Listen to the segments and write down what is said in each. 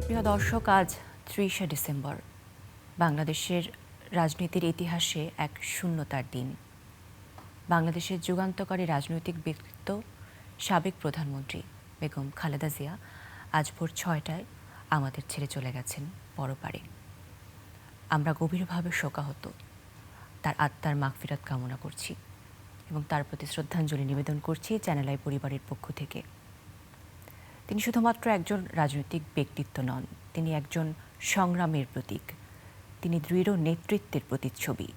প্রিয় দর্শক, আজ ৩০শে ডিসেম্বর বাংলাদেশের রাজনীতির ইতিহাসে এক শূন্যতার দিন। বাংলাদেশের যুগান্তকারী রাজনৈতিক ব্যক্তিত্ব সাবেক প্রধানমন্ত্রী বেগম খালেদা জিয়া আজ ভোর ৬টায় আমাদের ছেড়ে চলে গেছেন পরপারে। আমরা গভীরভাবে শোকাহত, তার আত্মার মাগফিরাত কামনা করছি এবং তার প্রতি শ্রদ্ধাঞ্জলি নিবেদন করছি চ্যানেল আই পরিবারের পক্ষ থেকে। তিনি শুধুমাত্র একজন রাজনৈতিক ব্যক্তিত্ব নন, তিনি একজন সংগ্রামের প্রতীক। তিনি দৃঢ় নেতৃত্বের প্রতিচ্ছবি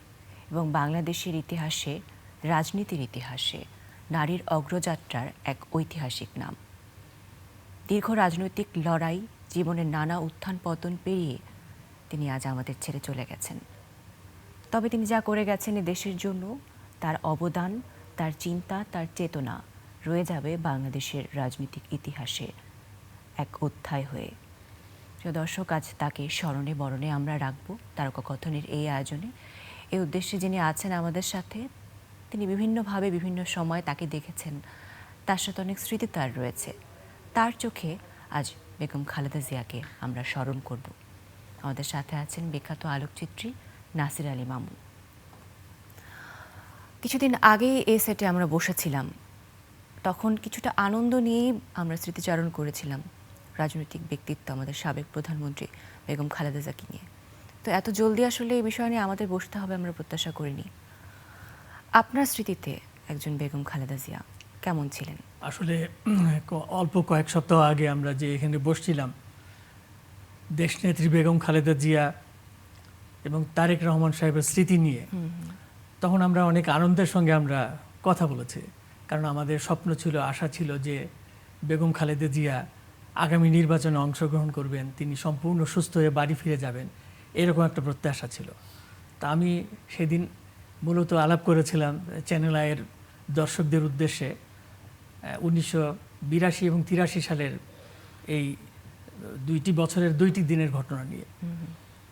এবং বাংলাদেশের ইতিহাসে, রাজনীতির ইতিহাসে নারীর অগ্রযাত্রার এক ঐতিহাসিক নাম। দীর্ঘ রাজনৈতিক লড়াই, জীবনের নানা উত্থান পতন পেরিয়ে তিনি আজ আমাদের ছেড়ে চলে গেছেন। তবে তিনি যা করে গেছেন এ দেশের জন্য, তার অবদান, তার চিন্তা, তার চেতনা রয়ে যাবে বাংলাদেশের রাজনৈতিক ইতিহাসে এক অধ্যায় হয়ে। প্রিয় দর্শক, আজ তাকে স্মরণে বরণে আমরা রাখবো তারকাকথনের এই আয়োজনে। এই উদ্দেশ্যে যিনি আছেন আমাদের সাথে, তিনি বিভিন্নভাবে বিভিন্ন সময় তাকে দেখেছেন, তার সাথে অনেক স্মৃতি তার রয়েছে। তার চোখে আজ বেগম খালেদা জিয়াকে আমরা স্মরণ করব। আমাদের সাথে আছেন বিখ্যাত আলোকচিত্রী নাসির আলী মামু। কিছুদিন আগেই এই সেটে আমরা বসেছিলাম, তখন কিছুটা আনন্দ নিয়েই আমরা স্মৃতিচারণ করেছিলাম রাজনৈতিক ব্যক্তিত্ব আমাদের সাবেক প্রধানমন্ত্রী বেগম খালেদা জিয়াকে নিয়ে। তো এত জলদি আসলে এই বিষয় নিয়ে আমাদের বসতে হবে আমরা প্রত্যাশা করিনি। আপনার স্মৃতিতে একজন বেগম খালেদা জিয়া কেমন ছিলেন? আসলে অল্প কয়েক সপ্তাহ আগে আমরা যে এখানে বসছিলাম, দেশনেত্রী বেগম খালেদা জিয়া এবং তারেক রহমান সাহেবের স্মৃতি নিয়ে, তখন আমরা অনেক আনন্দের সঙ্গে আমরা কথা বলেছি। কারণ আমাদের স্বপ্ন ছিল, আশা ছিল যে বেগম খালেদা জিয়া আগামী নির্বাচনে অংশগ্রহণ করবেন, তিনি সম্পূর্ণ সুস্থ হয়ে বাড়ি ফিরে যাবেন, এরকম একটা প্রত্যাশা ছিল। তা আমি সেদিন মূলত আলাপ করেছিলাম চ্যানেল আইয়ের দর্শকদের উদ্দেশ্যে 1982 এবং 83 সালের এই দুইটি বছরের দুইটি দিনের ঘটনা নিয়ে।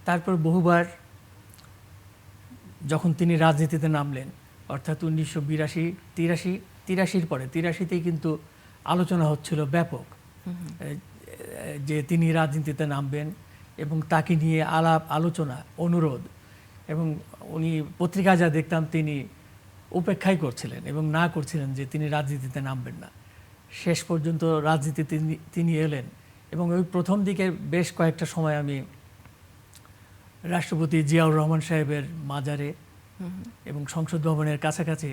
তারপর বহুবার যখন তিনি রাজনীতিতে নামলেন, অর্থাৎ 1982-83 পরে 83তেই কিন্তু আলোচনা হচ্ছিল ব্যাপক যে তিনি রাজনীতিতে নামবেন এবং তাকে নিয়ে আলাপ আলোচনা অনুরোধ, এবং উনি পত্রিকায় যা দেখতাম তিনি উপেক্ষাই করছিলেন এবং না করছিলেন যে তিনি রাজনীতিতে নামবেন না। শেষ পর্যন্ত রাজনীতিতে তিনি এলেন এবং ওই প্রথম দিকে বেশ কয়েকটা সময় আমি রাষ্ট্রপতি জিয়াউর রহমান সাহেবের মাজারে এবং সংসদ ভবনের কাছাকাছি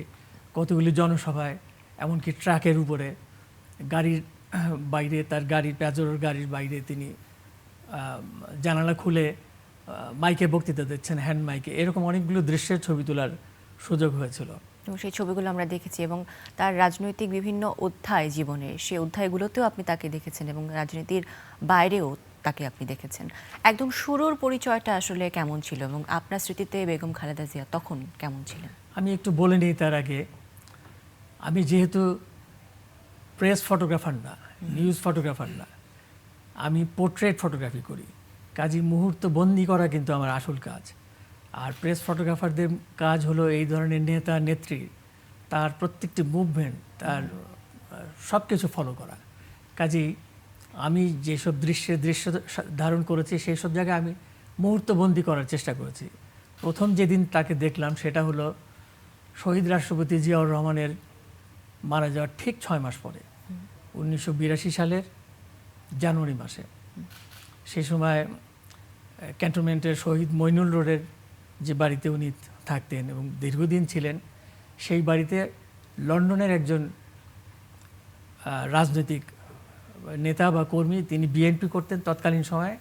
কতগুলি জনসভায়, এমনকি ট্রাকের উপরে, গাড়ির বাইরে, তার গাড়ির প্যাজোর গাড়ির বাইরে তিনি জানালা খুলে মাইকে বক্তৃতা দিচ্ছেন, হ্যান্ড মাইকে, এরকম অনেকগুলো দৃশ্যের ছবি তোলার সুযোগ হয়েছিল। এবং সেই ছবিগুলো আমরা দেখেছি এবং তার রাজনৈতিক বিভিন্ন অধ্যায় জীবনে, সেই অধ্যায়গুলোতেও আপনি তাকে দেখেছেন এবং রাজনীতির বাইরেও তাকে আপনি দেখেছেন। একদম শুরুর পরিচয়টা আসলে কেমন ছিল এবং আপনার স্মৃতিতে বেগম খালেদা জিয়া তখন কেমন ছিলেন? আমি একটু বলে নিই তার আগে, আমি যেহেতু প্রেস ফটোগ্রাফার না, নিউজ ফটোগ্রাফার না, আমি পোর্ট্রেট ফটোগ্রাফি করি, কাজী মুহূর্ত বন্দি করা কিন্তু আমার আসল কাজ। আর প্রেস ফটোগ্রাফারদের কাজ হলো এই ধরনের নেতা নেত্রী, তার প্রত্যেকটি মুভমেন্ট, তার সব কিছু ফলো করা। কাজেই আমি যেসব দৃশ্য ধারণ করেছি সেই সব জায়গায় আমি মুহূর্তবন্দি করার চেষ্টা করেছি। প্রথম যেদিন তাকে দেখলাম সেটা হলো শহীদ রাষ্ট্রপতি জিয়াউর রহমানের মারা যাওয়ার ঠিক 6 মাস পরে, 1982 সালের জানুয়ারি মাসে। সেই সময় ক্যান্টনমেন্টের শহীদ মইনুল রোডের যে বাড়িতে উনি থাকতেন এবং দীর্ঘদিন ছিলেন, সেই বাড়িতে লন্ডনের একজন রাজনৈতিক নেতা বা কর্মী, তিনি বিএনপি করতেন তৎকালীন সময়ে,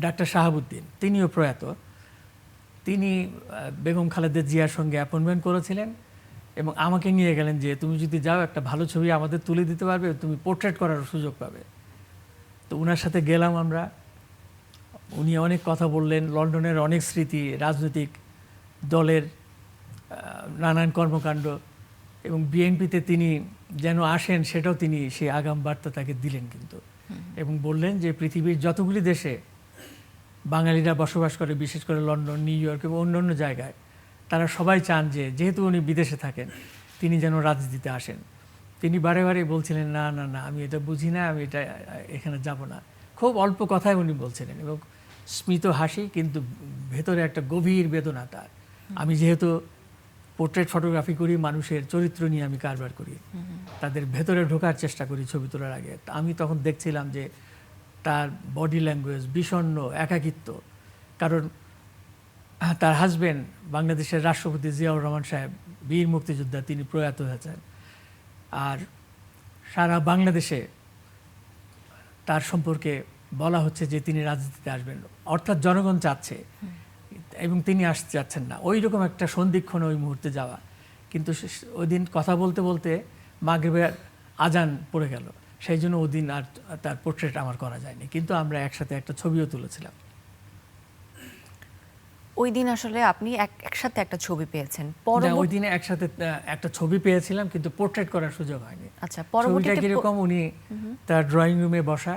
ডাক্তার শাহাবুদ্দিন, তিনিও প্রয়াত। তিনি বেগম খালেদা জিয়ার সঙ্গে অ্যাপয়েন্টমেন্ট করেছিলেন এবং আমাকে নিয়ে গেলেন যে তুমি যদি যাও একটা ভালো ছবি আমাদের তুলে দিতে পারবে, তুমি পোর্ট্রেট করার সুযোগ পাবে। তো ওনার সাথে গেলাম আমরা, উনি অনেক কথা বললেন, লন্ডনের অনেক স্মৃতি, রাজনৈতিক দলের নানান কর্মকাণ্ড, এবং বিএনপিতে তিনি যেন আসেন সেটাও তিনি সেই আগাম বার্তা তাকে দিলেন কিন্তু, এবং বললেন যে পৃথিবীর যতগুলি দেশে বাঙালিরা বসবাস করে, বিশেষ করে লন্ডন, নিউ ইয়র্ক এবং অন্যান্য জায়গায়, তারা সবাই চান যে যেহেতু উনি বিদেশে থাকেন তিনি যেন রাজনীতিতে আসেন। তিনি বারে বারে বলছিলেন না না না, আমি এটা বুঝি না, আমি এটা এখানে যাব না। খুব অল্প কথায় উনি বলছিলেন এবং স্মিত হাসি, কিন্তু ভেতরে একটা গভীর বেদনা তার। আমি যেহেতু পোর্ট্রেট ফটোগ্রাফি করি, মানুষের চরিত্র নিয়ে আমি কারবার করি, তাদের ভেতরে ঢোকার চেষ্টা করি ছবি তোলার আগে। আমি তখন দেখছিলাম যে তার বডি ল্যাঙ্গুয়েজ বিষণ্ণ, একাকিত্ব। কারণ তার হাজবেন্ড বাংলাদেশের রাষ্ট্রপতি জিয়াউর রহমান সাহেব, বীর মুক্তিযোদ্ধা, তিনি প্রয়াত হয়েছেন। আর সারা বাংলাদেশে তার সম্পর্কে বলা হচ্ছে যে তিনি রাজনীতিতে আসবেন, অর্থাৎ জনগণ চাচ্ছে এবং তিনি আসতে চাচ্ছেন না। ওই রকম একটা সন্ধিক্ষণে ওই মুহূর্তে যাওয়া। কিন্তু ওই দিন কথা বলতে বলতে মাগরিবের আজান পড়ে গেল, সেই জন্য ওই দিন আর তার পোর্ট্রেট আমার করা যায়নি, কিন্তু আমরা একসাথে একটা ছবিও তুলেছিলাম। ওই দিন আসলে আপনি একসাথে একটা ছবি পেয়েছেন। ওই দিনে একসাথে একটা ছবি পেয়েছিলাম, কিন্তু পোর্ট্রেট করার সুযোগ হয়নি। আচ্ছা, ছবিটা পরবর্তীতে কিরকম, উনি তার ড্রয়িং রুমে বসা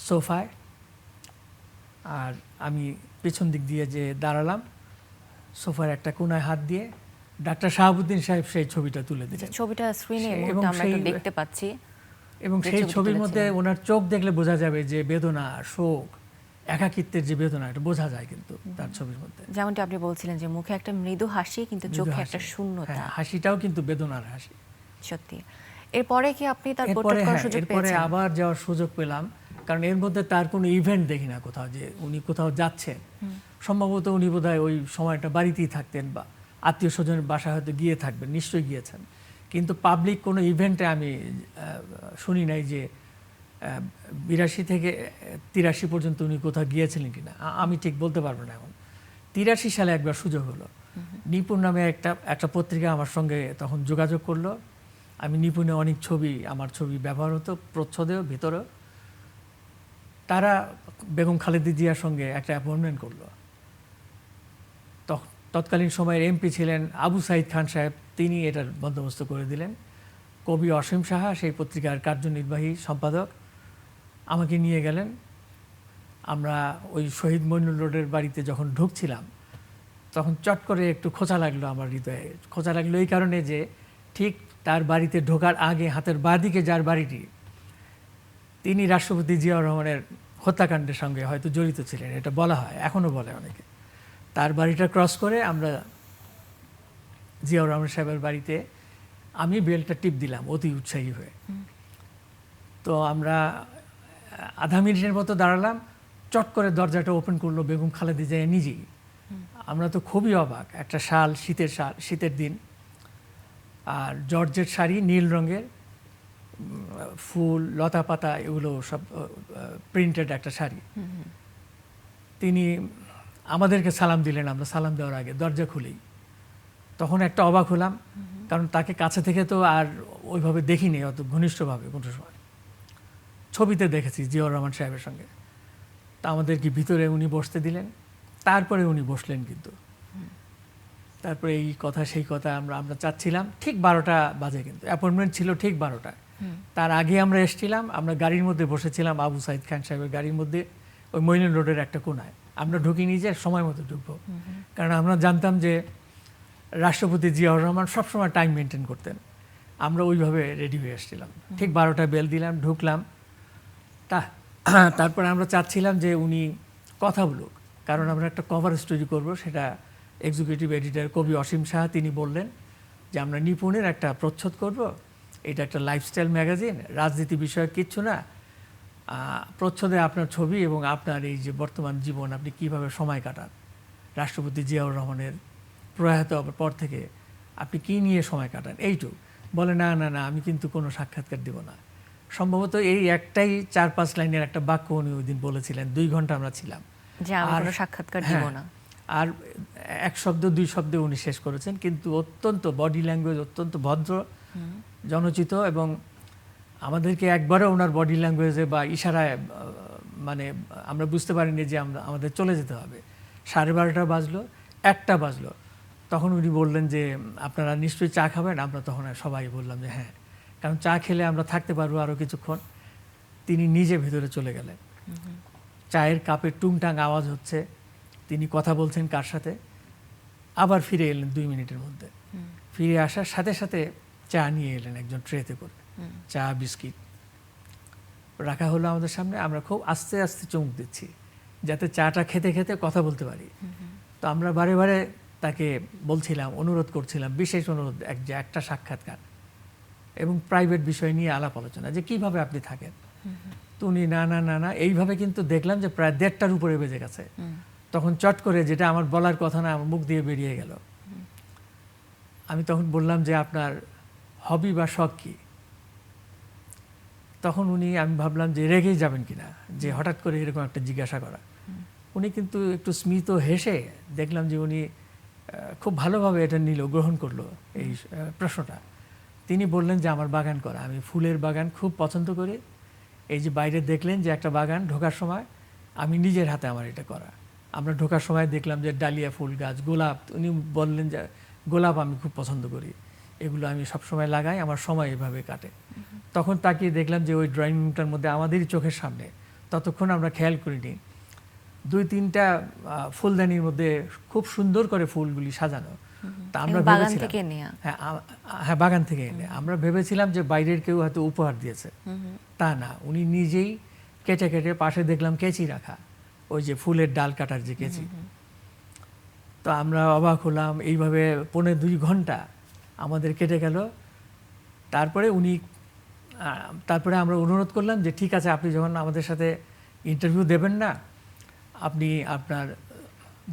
সোফায়, আর আমি পেছন দিক দিয়ে যে দাঁড়ালাম, সোফার একটা কোনায় হাত দিয়ে ডাক্তার শাহাবুদ্দিন সাহেব সেই ছবিটা তুলে দিলেন। ছবিটা স্ক্রিনে এই মুহূর্তে আমরা একটু দেখতে পাচ্ছি এবং সেই ছবির মধ্যে ওনার চোখ দেখলে বোঝা যাবে যে বেদনা, শোক, একাকিত্বের যে বেদনা, এটা বোঝা যায় কিন্তু তার ছবির মধ্যে। যেমনটি আপনি বলছিলেন যে মুখে একটা মৃদু হাসি, কিন্তু চোখে একটা শূন্যতা। হ্যাঁ, হাসিটাও কিন্তু বেদনার হাসি। সত্যি। এরপরে কি আপনি তার পোর্ট্রেট করার সুযোগ এরপরে পেয়েছেন? আবার যাওয়ার সুযোগ পেলাম, কারণ এর মধ্যে তার কোনো ইভেন্ট দেখি না কোথাও যে উনি কোথাও যাচ্ছেন। সম্ভবত উনি বোধহয় ওই সময়টা বাড়িতেই থাকতেন বা আত্মীয় স্বজনের বাসায় হয়তো গিয়ে থাকবেন, নিশ্চয়ই গিয়েছেন। কিন্তু পাবলিক কোনো ইভেন্টে আমি শুনি নাই যে 82 থেকে 83 পর্যন্ত উনি কোথাও গিয়েছিলেন কিনা, আমি ঠিক বলতে পারবো না এখন। 83 সালে একবার সুযোগ হলো, নিপুণ নামে একটা পত্রিকা আমার সঙ্গে তখন যোগাযোগ করলো। আমি নিপুণে অনেক ছবি, আমার ছবি ব্যবহার হতো প্রচ্ছদেও, ভিতরেও। তারা বেগম খালেদা জিয়ার সঙ্গে একটা অ্যাপয়েন্টমেন্ট করলো। তৎকালীন সময়ের এমপি ছিলেন আবু সাইদ খান সাহেব, তিনি এটার বন্দোবস্ত করে দিলেন। কবি অসীম সাহা, সেই পত্রিকার কার্যনির্বাহী সম্পাদক, আমাকে নিয়ে গেলেন। আমরা ওই শহীদ মইনুল রোডের বাড়িতে যখন ঢুকছিলাম, তখন চট করে একটু খোঁচা লাগলো আমার হৃদয়ে। খোঁচা লাগলো এই কারণে যে ঠিক তার বাড়িতে ঢোকার আগে হাতের বাঁদিকে যার বাড়িটি, তিনি রাষ্ট্রপতি জিয়াউর রহমানের হত্যাকাণ্ডের সঙ্গে হয়তো জড়িত ছিলেন, এটা বলা হয়, এখনও বলে অনেকে। তার বাড়িটা ক্রস করে আমরা জিয়াউর রহমান সাহেবের বাড়িতে, আমি বেলটা টিপ দিলাম অতি উৎসাহী হয়ে। তো আমরা আধা মিনিটের মতো দাঁড়ালাম, চট করে দরজাটা ওপেন করলো বেগম খালেদা জিয়া নিজেই। আমরা তো খুবই অবাক, একটা শাল, শীতের দিন, আর জর্জেট শাড়ি, নীল রঙের, ফুল, লতা পাতা, এগুলো সব প্রিন্টেড একটা শাড়ি। তিনি আমাদেরকে সালাম দিলেন। আমরা সালাম দেওয়ার আগে দরজা খুলেই তখন একটা অবাক হলাম, কারণ তাকে কাছে থেকে তো আর ওইভাবে দেখিনি অত ঘনিষ্ঠভাবে কোনো সময়। ছবিতে দেখেছি জিয়াউর রহমান সাহেবের সঙ্গে। তা আমাদেরকে ভিতরে উনি বসতে দিলেন, তারপরে উনি বসলেন। কিন্তু তারপরে এই কথা সেই কথা আমরা চাচ্ছিলাম। ঠিক 12টা বাজে, কিন্তু অ্যাপয়েন্টমেন্ট ছিল ঠিক 12টায়। তার আগে আমরা এসেছিলাম, আমরা গাড়ির মধ্যে বসেছিলাম আবু সাইদ খান সাহেবের গাড়ির মধ্যে, ওই মইনুল রোডের একটা কোনায়। আমরা ঢুকিনি যে সময় মতো ঢুকবো, কারণ আমরা জানতাম যে রাষ্ট্রপতি জিয়াউর রহমান সবসময় টাইম মেনটেন করতেন। আমরা ওইভাবে রেডি হয়ে এসেছিলাম। ঠিক 12টায় বেল দিলাম, ঢুকলাম। তারপরে আমরা চাচ্ছিলাম যে উনি কথা বলুক, কারণ আমরা একটা কভার স্টোরি করব। সেটা এক্সিকিউটিভ এডিটর কবি অসীম সাহা, তিনি বললেন যে আমরা নিপুণের একটা প্রচ্ছদ করব, এটা একটা লাইফস্টাইল ম্যাগাজিন, রাজনীতি বিষয়ক কিচ্ছু না। প্রচ্ছদে আপনার ছবি এবং আপনার এই যে বর্তমান জীবন, আপনি কিভাবে সময় কাটান, রাষ্ট্রপতি জিয়াউর রহমানের প্রয়াত হওয়ার পর থেকে আপনি কি নিয়ে সময় কাটান, এইটুকু। বলে না না না, আমি কিন্তু কোনো সাক্ষাৎকার দেব না। সম্ভবত এই একটাই 4-5 লাইনের একটা বাক্য উনি ওই দিন বলেছিলেন। 2 ঘন্টা আমরা ছিলাম, যে আমি কোনো সাক্ষাৎকার দেব না। আর 1 শব্দ 2 শব্দে উনি শেষ করেছেন, কিন্তু অত্যন্ত বডি ল্যাঙ্গুয়েজ, অত্যন্ত ভদ্র, জনচিত, এবং আমাদেরকে একবারও ওনার বডি ল্যাঙ্গুয়েজে বা ইশারায় মানে আমরা বুঝতে পারিনি যে আমাদের চলে যেতে হবে। 12:30 বাজলো, 1টা বাজলো, তখন উনি বললেন যে আপনারা নিশ্চয়ই চা খাবেন। আমরা তখন সবাই বললাম যে হ্যাঁ, কারণ চা খেলে আমরা থাকতে পারবো আরও কিছুক্ষণ। তিনি নিজে ভেতরে চলে গেলেন। চায়ের কাপের টুংটাং আওয়াজ হচ্ছে, তিনি কথা বলছেন কার সাথে, আবার ফিরে এলেন 2 মিনিটের মধ্যে। ফিরে আসার সাথে সাথে চা নিয়ে এলেন একজন ট্রেতে করে, চা, বিস্কিট। রাখা হলো আমাদের সামনে। আমরা খুব আস্তে আস্তে চুমুক দিচ্ছি যাতে চাটা খেতে খেতে কথা বলতে পারি। তো আমরা বারে বারে তাকে বলছিলাম, অনুরোধ করছিলাম, বিশেষ অনুরোধ যে একটা সাক্ষাৎকার এবং প্রাইভেট বিষয় নিয়ে আলাপ আলোচনা, যে কিভাবে আপনি থাকেন। তো উনি না না না না এইভাবে কিন্তু দেখলাম যে প্রায় 1:30টার উপরে বেজে গেছে। তখন চট করে, যেটা আমার বলার কথা না আমার মুখ দিয়ে বেরিয়ে গেল। আমি তখন বললাম যে আপনার হবি বা শখ কি? তখন আমি ভাবলাম যে রেগেই যাবেন কিনা, যে হঠাৎ করে এরকম একটা জিজ্ঞাসা করা। উনি কিন্তু একটু স্মিত হেসে দেখলাম যে উনি খুব ভালোভাবে এটা নিল, গ্রহণ করলো এই প্রশ্নটা। তিনি বললেন যে আমার বাগান করা, আমি ফুলের বাগান খুব পছন্দ করি। এই যে বাইরে দেখলেন যে একটা বাগান, ঢোকার সময় আমি নিজের হাতে আমার এটা করা। আমরা ঢোকার সময় দেখলাম যে ডালিয়া ফুল গাছ, গোলাপ। উনি বললেন যে গোলাপ আমি খুব পছন্দ করি, এগুলো আমি সবসময় লাগাই, আমার সময় এভাবে কাটে। তখন তাকিয়ে দেখলাম যে ওই ড্রয়িং রুমটার মধ্যে আমাদেরই চোখের সামনে, ততক্ষণ আমরা খেয়াল করিনি, 2-3টা ফুলদানির মধ্যে খুব সুন্দর করে ফুলগুলি সাজানো। তা আমরা বাগান থেকে নেয়া। হ্যাঁ, বাগান থেকে এনে। আমরা ভেবেছিলাম যে বাইরের কেউ হয়তো উপহার দিয়েছে, তা না, উনি নিজেই কেটে কেটে, পাশে দেখলাম কেচি রাখা, ওই যে ফুলের ডাল কাটার যে কেচি। তো আমরা অবাক হলাম। এইভাবে 1.5-2 ঘন্টা আমাদের কেটে গেল। তারপরে আমরা অনুরোধ করলাম যে ঠিক আছে, আপনি যখন আমাদের সাথে ইন্টারভিউ দেবেন না, আপনি আপনার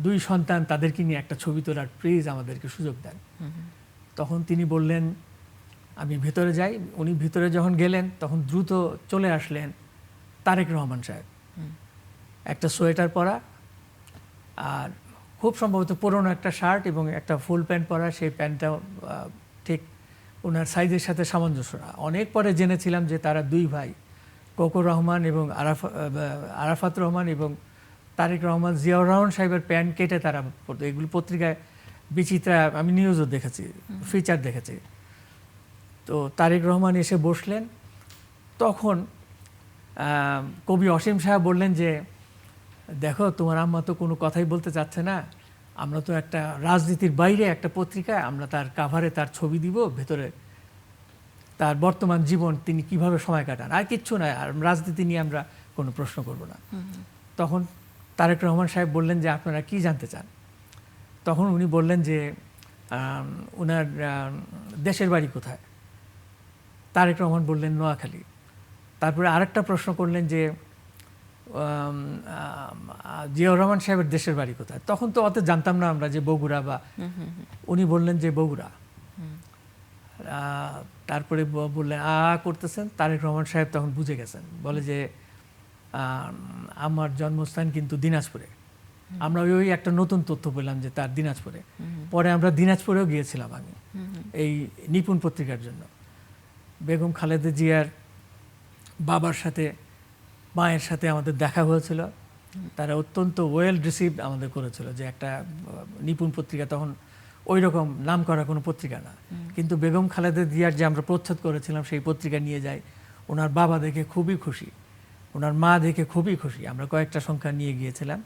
2 সন্তান তাদেরকে নিয়ে একটা ছবি তোলার প্লিজ আমাদেরকে সুযোগ দেন। তখন তিনি বললেন আমি ভেতরে যাই। উনি ভিতরে যখন গেলেন তখন দ্রুত চলে আসলেন তারেক রহমান সাহেব, একটা সোয়েটার পরা আর খুব সম্ভবত পুরনো একটা শার্ট এবং একটা ফুল প্যান্ট পরা। সেই প্যান্টটা ঠিক ওনার সাইজের সাথে সামঞ্জস্য না। অনেক পরে জেনেছিলাম যে তারা 2 ভাই, কোকো রহমান এবং আরাফাত রহমান এবং তারেক রহমান। জিয়াউর রহমান সাহেবের প্যান্ট কেটে তারা পড়তো। এগুলো পত্রিকায় বিচিত্রা, আমি নিউজও দেখেছি, ফিচার দেখেছি। তো তারেক রহমান এসে বসলেন। তখন কবি অসীম সাহেব বললেন যে দেখো, তোমার আম্মা তো কোনো কথাই বলতে চাচ্ছে না, আমরা তো একটা রাজনীতির বাইরে একটা পত্রিকায়, আমরা তার কাভারে তার ছবি দিব, ভেতরে তার বর্তমান জীবন, তিনি কিভাবে সময় কাটান, আর কিচ্ছু না, আর রাজনীতি নিয়ে আমরা কোনো প্রশ্ন করব না। তখন তারেক রহমান সাহেব বললেন যে আপনারা কি জানতে চান? তখন উনি বললেন যে ওনার দেশের বাড়ি কোথায়? তারেক রহমান বললেন নোয়াখালী। তারপরে আরেকটা প্রশ্ন করলেন যে জিয়াউর রহমান সাহেবের দেশের বাড়ি কোথায়? তখন তো অত জানতাম না আমরা যে বগুড়া বা, উনি বললেন যে বগুড়া। তারপরে বললেন করতেছেন। তারেক রহমান সাহেব তখন বুঝে গেছেন, বলে যে আমার জন্মস্থান কিন্তু দিনাজপুরে। আমরা ওই একটা নতুন তথ্য পেলাম যে তার দিনাজপুরে। পরে আমরা দিনাজপুরেও গিয়েছিলাম আমি এই নিপুণ পত্রিকার জন্য। বেগম খালেদা জিয়ার বাবার সাথে, মায়ের সাথে আমাদের দেখা হয়েছিল। তারা অত্যন্ত ওয়েল রিসিভড আমাদের করেছিল, যে একটা নিপুণ পত্রিকা তখন ওই রকম নাম করা কোনো পত্রিকা না, কিন্তু বেগম খালেদা জিয়ার যে আমরা প্রচ্ছদ করেছিলাম সেই পত্রিকা নিয়ে যাই। ওনার বাবা দেখে খুবই খুশি, ওনার মা দেখে খুবই খুশি। আমরা কয়েকটা সংখ্যা নিয়ে গিয়েছিলাম,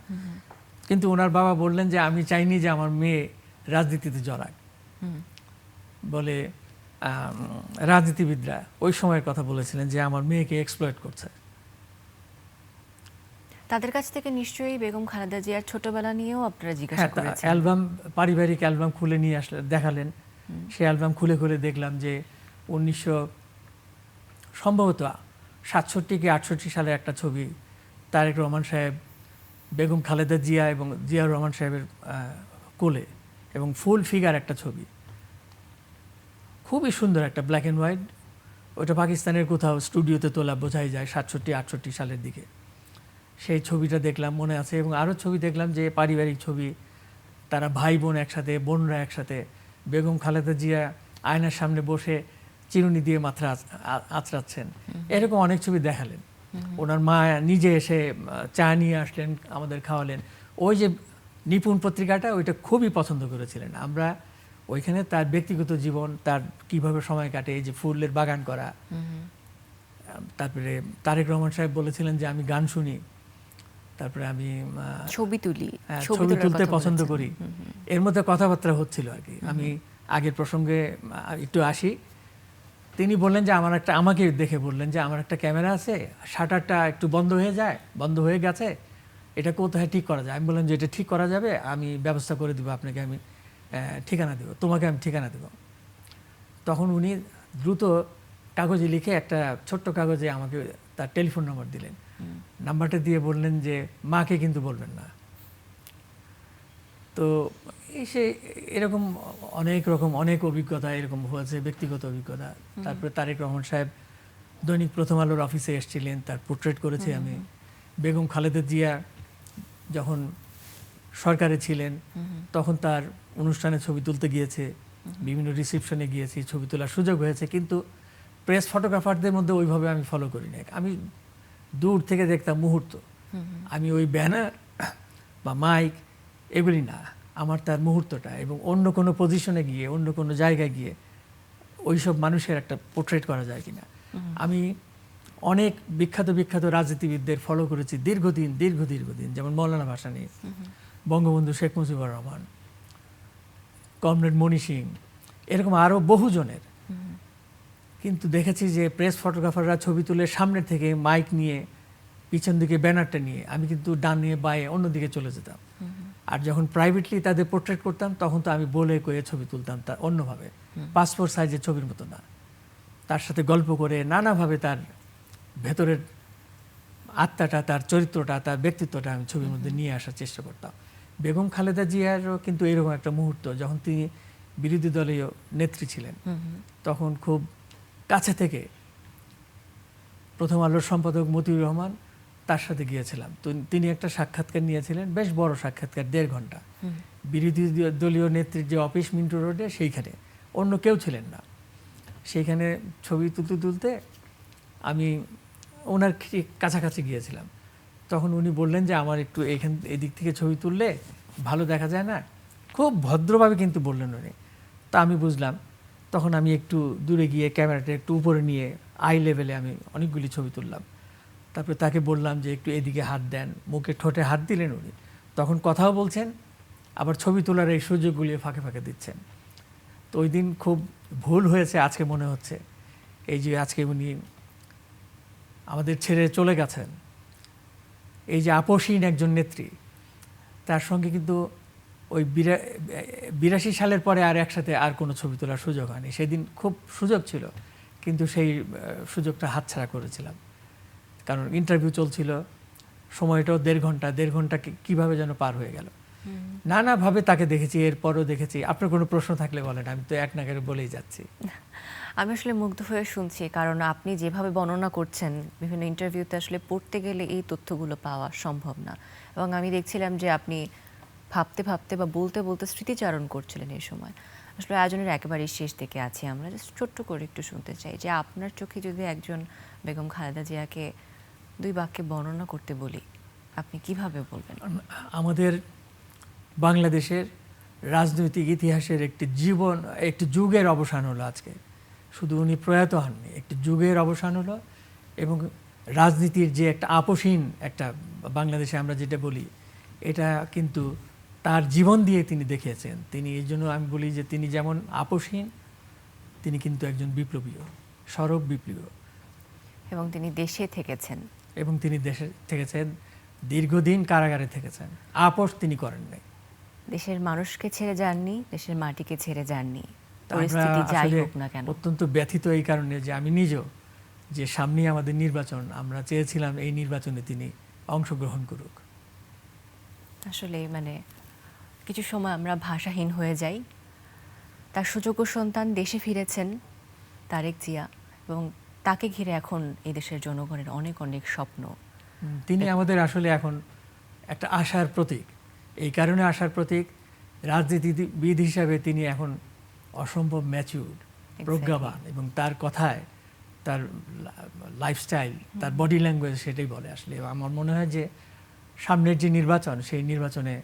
কিন্তু ওনার বাবা বললেন যে আমি চাইনি যে আমার মেয়ে রাজনীতিতে জড়াক। বলে রাজনীতিবিদরা ওই সময়ের কথা বলেছিলেন যে আমার মেয়েকে এক্সপ্লয়েট করছে। তাদের কাছ থেকে নিশ্চয়ই বেগম খালেদা জিয়ার ছোটবেলা নিয়েও আপনারা জিজ্ঞাসা করেছেন। অ্যালবাম, পারিবারিক অ্যালবাম খুলে নিয়ে আসলে দেখালেন। সেই অ্যালবাম খুলে খুলে দেখলাম যে 1900 সম্ভবত 67 কি 68 সালের একটা ছবি, তারেক রহমান সাহেব, বেগম খালেদা জিয়া এবং জিয়াউর রহমান সাহেবের কোলে, এবং ফুল ফিগার একটা ছবি, খুবই সুন্দর একটা ব্ল্যাক অ্যান্ড হোয়াইট। ওটা পাকিস্তানের কোথাও স্টুডিওতে তোলা, বোঝাই যায় 67-68 সালের দিকে। সেই ছবিটা দেখলাম, মনে আছে। এবং আরও ছবি দেখলাম যে পারিবারিক ছবি, তারা ভাই বোন একসাথে, বোনরা একসাথে। বেগম খালেদা জিয়া আয়নার সামনে বসে চিরুনি দিয়ে মাথা আঁচড়াচ্ছেন, এরকম অনেক ছবি দেখালেন। ওনার মা নিজে এসে চা নিয়ে আসলেন, আমাদের খাওয়ালেন। ওই যে নিপুণ পত্রিকাটা, ওইটা খুবই পছন্দ করেছিলেন আমরা। ওইখানে তার ব্যক্তিগত জীবন, তার কিভাবে সময় কাটে, এই যে ফুলের বাগান করা। তারপরে তারেক রহমান সাহেব বলেছিলেন যে আমি গান শুনি, তারপরে আমি ছবি তুলতে পছন্দ করি। এর মধ্যে কথাবার্তা হচ্ছিল আর কি। আমি আগের প্রসঙ্গে একটু আসি। তিনি বললেন যে আমাকে দেখে বললেন যে আমার একটা ক্যামেরা আছে, শাটারটা একটু বন্ধ হয়ে গেছে, এটা কোথায় ঠিক করা যায়? আমি বললাম যে এটা ঠিক করা যাবে, আমি ব্যবস্থা করে দিব, আপনাকে আমি ঠিকানা দেবো, তোমাকে আমি ঠিকানা দেবো। তখন উনি দ্রুত কাগজে লিখে একটা ছোট্ট কাগজে আমাকে তার টেলিফোন নম্বর দিলেন। নাম্বারটা দিয়ে বললেন যে মাকে কিন্তু বলবেন না। তো এরকম অনেক অভিজ্ঞতা এরকম হয়েছে, ব্যক্তিগত অভিজ্ঞতা। তারপরে তারেক রহমান সাহেব দৈনিক প্রথম আলোর অফিসে এসেছিলেন, তার পোর্ট্রেট করেছি আমি। বেগম খালেদা জিয়া যখন সরকারে ছিলেন তখন তার অনুষ্ঠানে ছবি তুলতে গিয়েছে, বিভিন্ন রিসেপশনে গিয়েছি, ছবি তোলার সুযোগ হয়েছে, কিন্তু প্রেস ফটোগ্রাফারদের মধ্যে ওইভাবে আমি ফলো করি না। আমি দূর থেকে দেখতাম মুহূর্ত, আমি ওই ব্যানার বা মাইক এগুলি না, আমার তার মুহূর্তটা, এবং অন্য কোনো পজিশনে গিয়ে অন্য কোনো জায়গায় গিয়ে ওইসব মানুষের একটা পোর্ট্রেট করা যায় কিনা। আমি অনেক বিখ্যাত রাজনীতিবিদদের ফলো করেছি দীর্ঘদিন, যেমন মৌলানা ভাসানী, বঙ্গবন্ধু শেখ মুজিবুর রহমান, কমরেড মনি সিং, এরকম আরও বহুজনের। কিন্তু দেখেছি যে প্রেস ফটোগ্রাফাররা ছবি তুলে সামনের থেকে মাইক নিয়ে পিছন দিকে ব্যানারটা নিয়ে আমি কিন্তু ডানে বায়ে অন্যদিকে চলে যেতাম। আর যখন প্রাইভেটলি তাদের পোর্ট্রেট করতাম তখন তো আমি বলে কয়ে ছবি তুলতাম, তা অন্যভাবে, পাসপোর্ট সাইজের ছবির মতো না, তার সাথে গল্প করে নানাভাবে তার ভেতরের আত্মাটা, তার চরিত্রটা, তার ব্যক্তিত্বটা আমি ছবির মধ্যে নিয়ে আসার চেষ্টা করতাম। বেগম খালেদা জিয়ারও কিন্তু এরকম একটা মুহূর্ত, যখন তিনি বিরোধী দলীয় নেত্রী ছিলেন তখন খুব কাছে থেকে প্রথম আলোর সম্পাদক মতিউর রহমান, তার সাথে গিয়েছিলাম। তো তিনি একটা সাক্ষাৎকার নিয়েছিলেন, বেশ বড় সাক্ষাৎকার, 1.5 ঘন্টা। বিরোধী দলীয় নেত্রীর যে অফিস মিন্টু রোডে, সেইখানে অন্য কেউ ছিলেন না। সেইখানে ছবি তুলতে আমি ওনার কাছাকাছি গিয়েছিলাম। তখন উনি বললেন যে আমার একটু এদিক থেকে ছবি তুললে ভালো দেখা যায় না, খুব ভদ্রভাবে কিন্তু বললেন উনি। তা আমি বুঝলাম। তখন আমি একটু দূরে গিয়ে ক্যামেরাটা একটু উপরে নিয়ে আই লেভেলে আমি অনেকগুলি ছবি তুললাম। তারপরে তাকে বললাম যে একটু এদিকে হাত দেন, মুখে ঠোঁটে হাত দিলেন উনি। তখন কথাও বলছেন, আবার ছবি তোলার এই সুযোগগুলি ফাঁকে দিচ্ছেন। তো ওই দিন খুব ভুল হয়েছে আজকে মনে হচ্ছে, এই যে আজকে উনি আমাদের ছেড়ে চলে গেছেন, এই যে আপসহীন একজন নেত্রী, তার সঙ্গে কিন্তু ওই 82 সালের পরে আর একসাথে আর কোনো ছবি তোলার সুযোগ হয়নি। সেদিন খুব সুযোগ ছিল, কিন্তু সেই সুযোগটা হাতছাড়া করেছিলাম। কারণ ইন্টারভিউ চলছিল, সময়টাও 1.5 ঘন্টা কিভাবে যেন পার হয়ে গেল। নানাভাবে তাকে দেখেছি, এরপরও দেখেছি। আপনার কোনো প্রশ্ন থাকলে বলেন, আমি তো এক নাগারে বলেই যাচ্ছি। আমি আসলে মুগ্ধ হয়ে শুনছি, কারণ আপনি যেভাবে বর্ণনা করছেন বিভিন্ন ইন্টারভিউতে, আসলে পড়তে গেলে এই তথ্যগুলো পাওয়া সম্ভব না। এবং আমি দেখছিলাম যে আপনি ভাবতে বা বলতে স্মৃতিচারণ করছিলেন এই সময়। আসলে আয়োজনের একেবারেই শেষ দিকে আছি আমরা, জাস্ট ছোট্ট করে একটু শুনতে চাই যে আপনার চোখে যদি একজন বেগম খালেদা জিয়াকে 2 বাক্যে বর্ণনা করতে বলি, আপনি কিভাবে বলবেন? আমাদের বাংলাদেশের রাজনৈতিক ইতিহাসের একটি যুগের অবসান হলো আজকে। শুধু উনি প্রয়াত হননি, একটি যুগের অবসান হলো। এবং রাজনীতির যে একটা আপসহীন একটা বাংলাদেশে আমরা যেটা বলি, এটা কিন্তু তার জীবন দিয়ে তিনি দেখিয়েছেন। তিনি এই জন্য আমি বলি যে তিনি যেমন আপসহীন, তিনি কিন্তু একজন বিপ্লবীও, সরব বিপ্লবীও। এবং তিনি দেশে থেকেছেন, দীর্ঘদিন কারাগারে থেকেছেন, আপোষ তিনি করেন নাই। দেশের মানুষকে ছেড়ে যাননি, দেশের মাটিকে ছেড়ে যাননি, পরিস্থিতি যাই হোক না কেন। অত্যন্ত ব্যথিত এই কারণে যে আমি নিজেও, যে সামনেই আমাদের নির্বাচন, আমরা চেয়েছিলাম এই নির্বাচনে তিনি অংশগ্রহণ করুক। আসলে মানে কিছু সময় আমরা ভাষাহীন হয়ে যাই। তার সুযোগ্য সন্তান দেশে ফিরেছেন, তারেক জিয়া, এবং তাকে ঘিরে এখন এই দেশের জনগণের অনেক স্বপ্ন। তিনি আমাদের আসলে এখন একটা আশার প্রতীক। এই কারণে আশার প্রতীক, রাজনীতিবিদ হিসাবে তিনি এখন অসম্ভব ম্যাচিউর, প্রজ্ঞাবান, এবং তার কথায়, তার লাইফস্টাইল, তার বডি ল্যাঙ্গুয়েজ সেটাই বলে আসলে। আমার মনে হয় যে সামনের যে নির্বাচন, সেই নির্বাচনে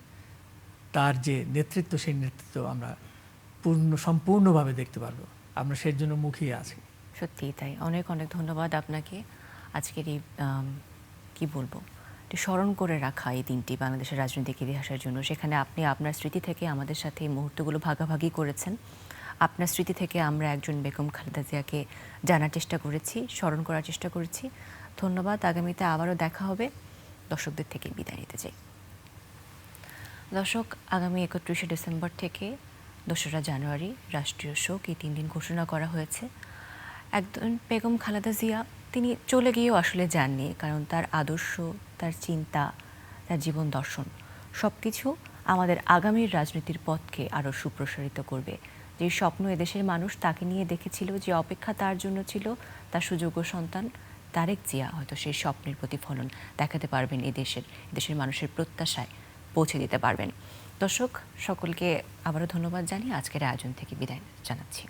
তার যে নেতৃত্ব, সেই নেতৃত্ব আমরা সম্পূর্ণভাবে দেখতে পারবো। আমরা সেই জন্য মুখিয়ে আছি। সত্যিই তাই। অনেক ধন্যবাদ আপনাকে আজকের এই কি বলবো, স্মরণ করে রাখা এই দিনটি বাংলাদেশের রাজনৈতিক ইতিহাসের জন্য, সেখানে আপনি আপনার স্মৃতি থেকে আমাদের সাথে এই মুহূর্তগুলো ভাগাভাগি করেছেন। আপনার স্মৃতি থেকে আমরা একজন বেগম খালেদা জিয়াকে জানার চেষ্টা করেছি, স্মরণ করার চেষ্টা করেছি। ধন্যবাদ। আগামীতে আবারও দেখা হবে। দর্শকদের থেকে বিদায় নিতে চাই। দর্শক, আগামী 31শে ডিসেম্বর থেকে 2রা জানুয়ারি রাষ্ট্রীয় শোক, এই 3 দিন ঘোষণা করা হয়েছে। একজন বেগম খালেদা জিয়া, তিনি চলে গিয়েও আসলে যাননি, কারণ তার আদর্শ, তার চিন্তা, তার জীবন দর্শন সব কিছু আমাদের আগামীর রাজনীতির পথকে আরও সুপ্রসারিত করবে। যে স্বপ্ন এদেশের মানুষ তাকে নিয়ে দেখেছিল, যে অপেক্ষা তার জন্য ছিল, তার সুযোগ্য সন্তান তারেক জিয়া হয়তো সেই স্বপ্নের প্রতিফলন দেখাতে পারবেন, এদেশের মানুষের প্রত্যাশায় পৌঁছে দিতে পারবেন। দর্শক, সকলকে আবারও ধন্যবাদ জানিয়ে আজকের আয়োজন থেকে বিদায় জানাচ্ছি।